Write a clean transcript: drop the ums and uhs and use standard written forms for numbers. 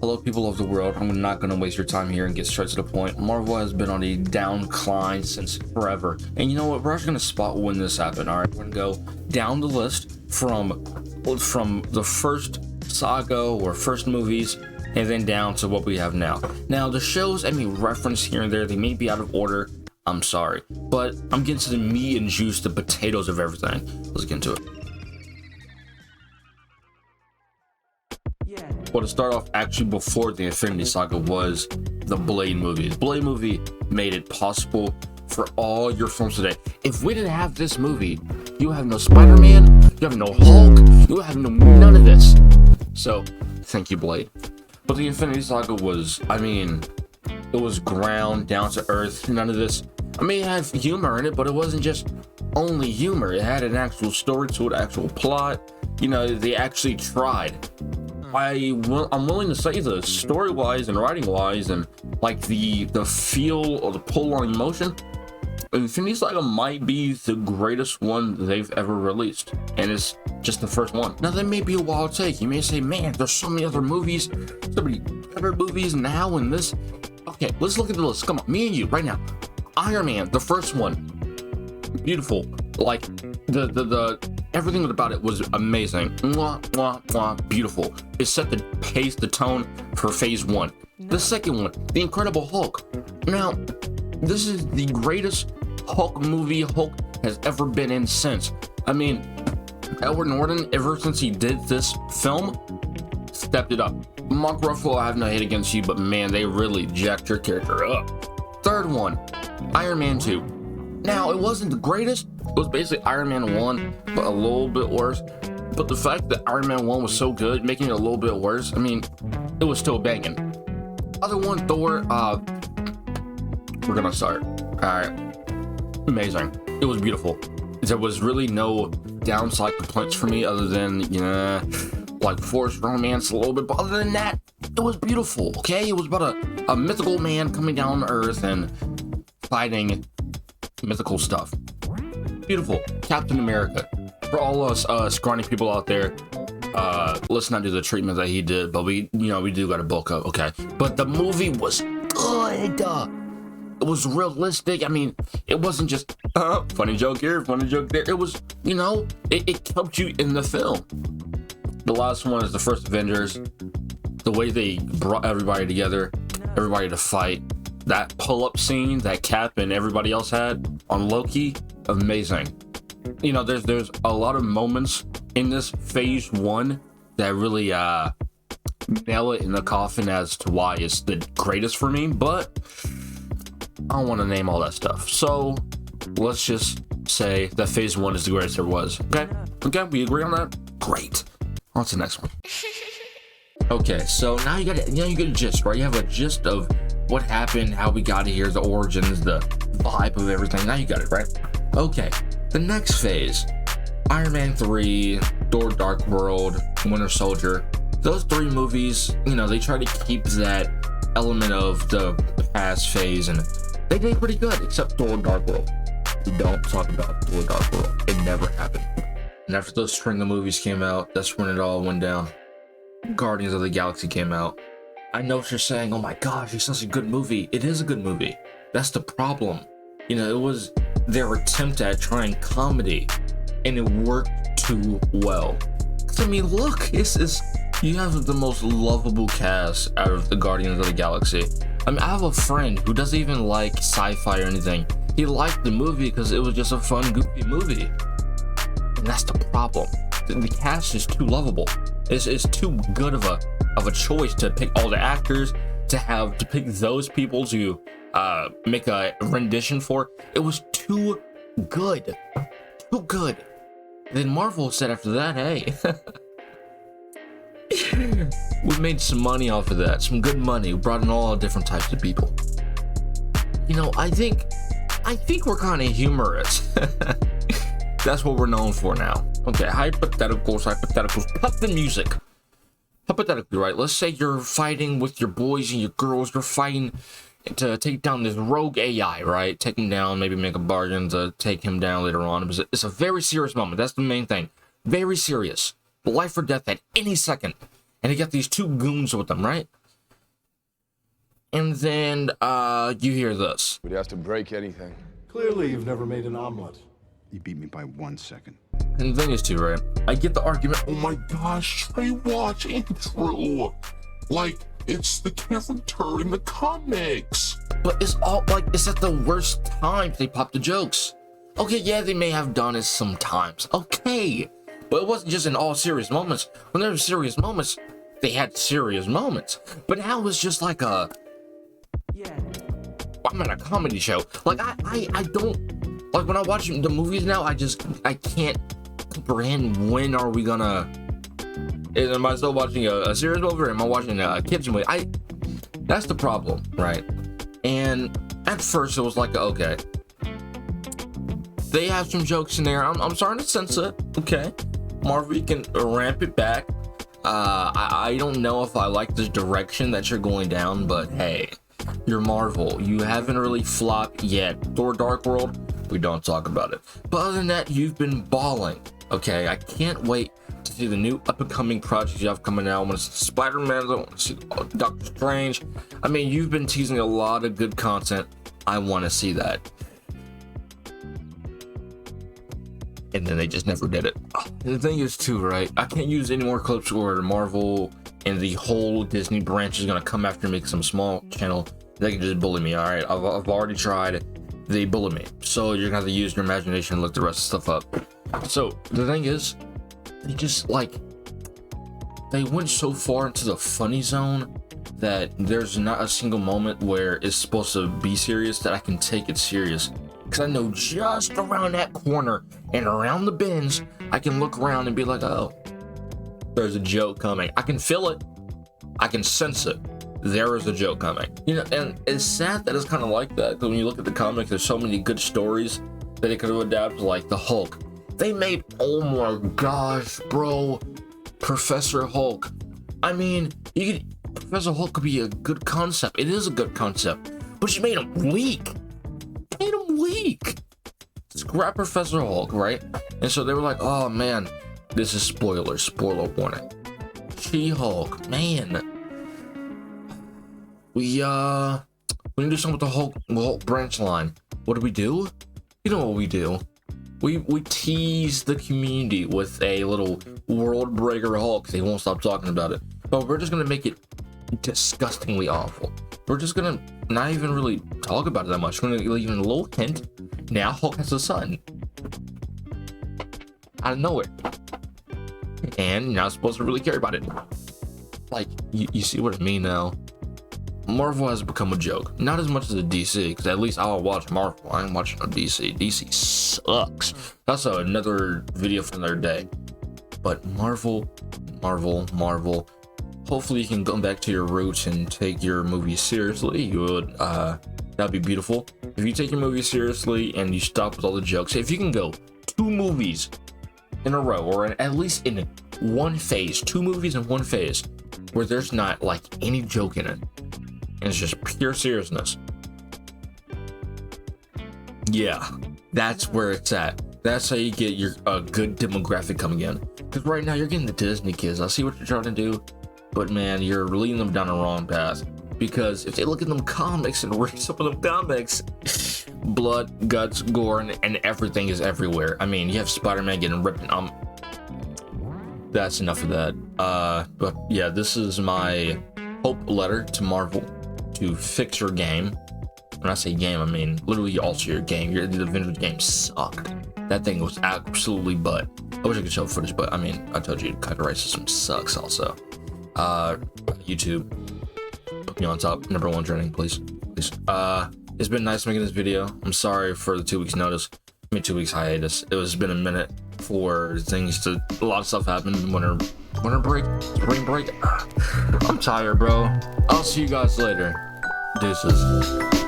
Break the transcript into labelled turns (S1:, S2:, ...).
S1: Hello, people of the world. I'm not going to waste your time here and get straight to the point. Marvel has been on a downcline since forever. And you know what? We're actually going to spot when this happened. All right, we're going to go down the list from the first saga or first movies and then down to what we have now. Now, the shows I mean reference here and there, they may be out of order. I'm sorry. But I'm getting to the meat and juice, the potatoes of everything. Let's get into it. Well, to start off, actually before the Infinity Saga was the Blade movie. The Blade movie made it possible for all your films today. If we didn't have this movie, you have no Spider-Man, you have no Hulk, you have none of this. So, thank you, Blade. But the Infinity Saga was, I mean, it was ground down to earth, none of this. I mean, it had humor in it, but it wasn't just only humor. It had an actual story to it, actual plot. You know, they actually tried. I'm willing to say the story-wise and writing-wise and like the feel or the pull on emotion, Infinity Saga might be the greatest one they've ever released, and it's just the first one. Now that may be a wild take. You may say, man, there's so many other movies, so many better movies now and this. Okay, let's look at the list. Come on, me and you right now. Iron Man, the first one, beautiful. Like the everything about it was amazing. Mwah, mwah, mwah, beautiful. It set the pace, the tone for phase one. The second one, The Incredible Hulk. Now, this is the greatest Hulk movie Hulk has ever been in since. I mean, Edward Norton, ever since he did this film, stepped it up. Mark Ruffalo, I have no hate against you, but man, they really jacked your character up. Third one, Iron Man 2. Now, it wasn't the greatest. It was basically Iron Man 1, but a little bit worse. But the fact that Iron Man 1 was so good, making it a little bit worse, I mean, it was still banging. Other one, Thor, we're gonna start. Alright. Amazing. It was beautiful. There was really no downside complaints for me other than, you know, like forced romance a little bit. But other than that, it was beautiful, okay? It was about a mythical man coming down to Earth and fighting mythical stuff. Beautiful. Captain America. For all us scrawny people out there, let's not do the treatment that he did, but we do gotta bulk up, okay? But the movie was good. It was realistic. I mean, it wasn't just funny joke here, funny joke there. It was, you know, it kept you in the film. The last one is the first Avengers. The way they brought everybody together, everybody to fight. That pull-up scene that Cap and everybody else had on Loki, amazing. You know, there's a lot of moments in this phase one that really nail it in the coffin as to why it's the greatest for me, but I don't want to name all that stuff. So let's just say that phase one is the greatest there was. Okay, we agree on that? Great. On to the next one. Okay, so now you get a gist, right? You have a gist of what happened, how we got here, the origins, the vibe of everything. Now you got it, right? Okay, the next phase, Iron Man 3, Thor Dark World, Winter Soldier. Those three movies, you know, they try to keep that element of the past phase, and they did pretty good, except Thor Dark World. We don't talk about Thor Dark World. It never happened. And after those string of movies came out, that's when it all went down. Guardians of the Galaxy came out. I know what you're saying, oh my gosh, it's such a good movie. It is a good movie. That's the problem. You know, it was their attempt at trying comedy, and it worked too well. I mean, look, you have the most lovable cast out of the Guardians of the Galaxy. I mean, I have a friend who doesn't even like sci-fi or anything. He liked the movie because it was just a fun, goofy movie. And that's the problem. The cast is too lovable. It's too good of a choice to pick all the actors, to pick those people to make a rendition for. It was too good. Too good. Then Marvel said after that, hey, we made some money off of that, some good money. We brought in all different types of people. You know, I think we're kind of humorous. That's what we're known for now. Okay, hypotheticals. Cut the music. Hypothetically, right? Let's say you're fighting with your boys and your girls. You're fighting to take down this rogue AI, right? Take him down, maybe make a bargain to take him down later on. It's a very serious moment. That's the main thing. Very serious. Life or death at any second. And you got these two goons with them, right? And then you hear this.
S2: Would you have to break anything?
S3: Clearly, you've never made an omelet.
S4: You beat me by 1 second.
S1: And the thing is too, right? I get the argument.
S5: Oh my gosh, Traewatch ain't true. Like, it's the character in the comics.
S1: But it's all like, it's at the worst times they pop the jokes. Okay, yeah, they may have done it sometimes. Okay. But it wasn't just in all serious moments. When there were serious moments, they had serious moments. But now it's just like a, I'm at a comedy show. Like, I don't, like when I watch the movies now, I can't comprehend when are we gonna, am I still watching a serious movie or am I watching a kids movie? That's the problem, right? And at first it was like, okay, they have some jokes in there. I'm starting to sense it. Okay, Marvel, you can ramp it back. I don't know if I like this direction that you're going down, but hey, you're Marvel. You haven't really flopped yet. Thor Dark World, we don't talk about it. But other than that, you've been balling. Okay, I can't wait to see the new up-and-coming projects you have coming out. I want to see Spider-Man, I want to see Doctor Strange. I mean, you've been teasing a lot of good content. I want to see that. And then they just never did it. And the thing is too, right? I can't use any more clips where Marvel and the whole Disney branch is gonna come after me because I'm a small channel. They can just bully me, all right? I've already tried. They bully me. So you're gonna have to use your imagination and look the rest of the stuff up. So the thing is, they just like, they went so far into the funny zone that there's not a single moment where it's supposed to be serious that I can take it serious. Because I know just around that corner and around the bends, I can look around and be like, oh, there's a joke coming. I can feel it. I can sense it. There is a joke coming. You know, and it's sad that it's kind of like that. Because when you look at the comics, there's so many good stories that they could have adapted, like the Hulk. They made, oh my gosh, bro, Professor Hulk. I mean, Professor Hulk could be a good concept. It is a good concept. But you made him weak. Weak. Scrap Professor Hulk, right? And so they were like, oh man, this is spoiler warning. She-Hulk, man. We need to do something with the Hulk branch line. What do? You know what we do? We tease the community with a little world breaker Hulk. They won't stop talking about it. But we're just gonna make it disgustingly awful. We're just gonna not even really talk about it that much. We're gonna leave a little hint. Now Hulk has a son. Out of nowhere. And you're not supposed to really care about it. Like, you see what I mean now? Marvel has become a joke. Not as much as a DC, because at least I'll watch Marvel. I ain't watching a DC. DC sucks. That's another video for another day. But Marvel. Hopefully you can go back to your roots and take your movies seriously. You would, that'd be beautiful. If you take your movie seriously and you stop with all the jokes, if you can go 2 movies in a row, or at least in one phase, 2 movies in one phase, where there's not like any joke in it, and it's just pure seriousness. Yeah, that's where it's at. That's how you get your good demographic coming in. Because right now you're getting the Disney kids. I see what you're trying to do. But man, you're leading them down the wrong path. Because if they look at them comics and read some of them comics, blood, guts, gore, and everything is everywhere. I mean, you have Spider-Man getting ripped and that's enough of that. But yeah, this is my hope letter to Marvel to fix your game. When I say game, I mean literally alter your game. The Avengers game sucked. That thing was absolutely butt. I wish I could show footage, but I mean, I told you, copyright system sucks also. YouTube, put me on top, #1 trending, please. It's been nice making this video. I'm sorry for the 2 weeks notice. 2 weeks hiatus. It's been a minute for things a lot of stuff happened. Winter break, spring break. I'm tired, bro. I'll see you guys later. Deuces.